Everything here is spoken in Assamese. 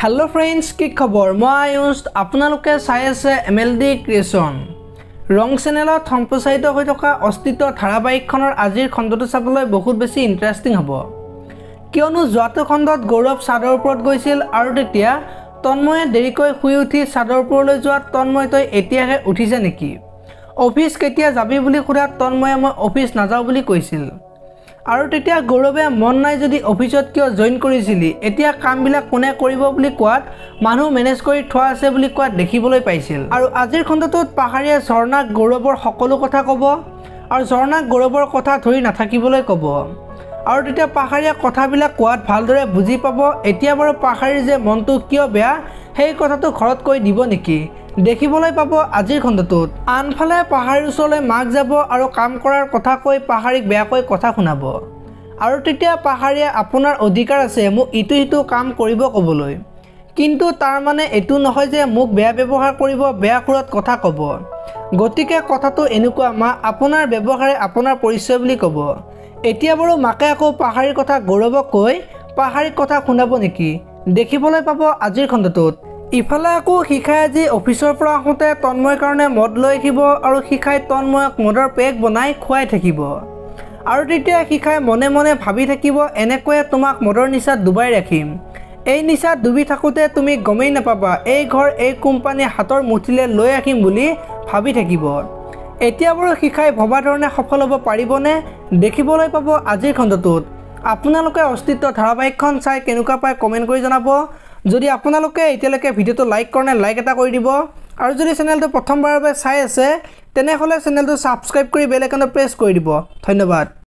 हेलो फ्रेंड्स की खबर मैं आयुष आपनालोके चाই আছে MLD क्रिएशन रंग चेनेলত सम्प्रचारित হৈ থকা অস্তিত্ব ধাৰাবাহিকখনৰ আজিৰ খণ্ডটো চাবলৈ বহুত বেছি ইন্টাৰেষ্টিং হ'ব কিয়নো যোৱাটো খণ্ডত গৌৰৱ চাদৰ ওপৰত গৈছিল আৰু তেতিয়া তন্ময়ে দেৰিকৈ শুই উঠি চাদৰ ওপৰলৈ যোৱা তন্ময়তৈ এতিয়াহে উঠিছে নেকি অফিস কেতিয়া যাবি বুলি খুৰা তন্ময়ে মই অফিস নাযাও বুলি কৈছিল আৰু তেতিয়া গৌৰৱে মন নাই যদি অফিসত কিয় জয়েন কৰিছিলি এতিয়া কামবিলাক কোনে কৰিব বুলি কোৱাত মানুহ মেনেজ কৰি থোৱা আছে বুলি কোৱাত দেখিবলৈ পাইছিল আৰু আজিৰ খণ্ডটোত পাহাৰীয়া ঝৰ্ণাক গৌৰৱৰ সকলো কথা ক'ব আৰু ঝৰ্ণাক গৌৰৱৰ কথা ধৰি নাথাকিবলৈ ক'ব আৰু তেতিয়া পাহাৰীয়া কথাবিলাক কোৱাত ভালদৰে বুজি পাব এতিয়া বাৰু পাহাৰীৰ যে মনটো কিয় বেয়া সেই কথাটো ঘৰত কৈ দিব নেকি দেখিবলৈ পাব আজিৰ খণ্ডটোত আনফালে পাহাৰীৰ ওচৰলৈ মাক যাব আৰু কাম কৰাৰ কথা কৈ পাহাৰীক বেয়াকৈ কথা শুনাব আৰু তেতিয়া পাহাৰীয়ে আপোনাৰ অধিকাৰ আছে মোক ইটো কাম কৰিব ক'বলৈ কিন্তু তাৰ মানে এটো নহয় যে মোক বেয়া ব্যৱহাৰ কৰিব বেয়া সুৰত কথা ক'ব গতিকে কথাটো এনেকুৱা মা আপোনাৰ ব্যৱহাৰে আপোনাৰ পৰিচয় বুলি ক'ব এতিয়া বাৰু মাকে আকৌ পাহাৰীৰ কথা গৌৰৱক কৈ পাহাৰীক কথা শুনাব নেকি দেখিবলৈ পাব আজিৰ খণ্ডটোত ইফালে আকৌ শিখাই আজি অফিসৰ পৰা আহোতে তন্ময়ৰ কাৰণে মদ লৈ আহিব আৰু শিখাই তন্ময়ক মদৰ পেক বনাই খুৱাই থাকিব আৰু তেতিয়া শিখাই মনে মনে ভাবি থাকিব এনেকৈ তোমাক মদৰ নিচাত ডুবাই ৰাখিম এই নিচাত ডুবি থাকোতে তুমি গমেই নাপাবা এই ঘৰ এই কোম্পানী হাতৰ মুঠিলে লৈ আহিম বুলি ভাবি থাকিব এতিয়া বাৰু শিখাই ভবা ধৰণে সফল হ'ব পাৰিবনে দেখিবলৈ পাব আজিৰ খণ্ডটোত আপোনালোকে অস্তিত্ব ধাৰাবাহিকখন চাই কেনেকুৱা পায় কমেন্ট কৰি জনাব যদি আপোনালোকে এতিয়ালৈকে ভিডিওটো লাইক কৰনে লাইক এটা কৰি দিব আৰু যদি চেনেলটো প্ৰথমবাৰৰ বাবে চাই আছে তেনেহলে চেনেলটো সাবস্ক্ৰাইব কৰি বেল আইকনটো প্ৰেছ কৰি দিব ধন্যবাদ।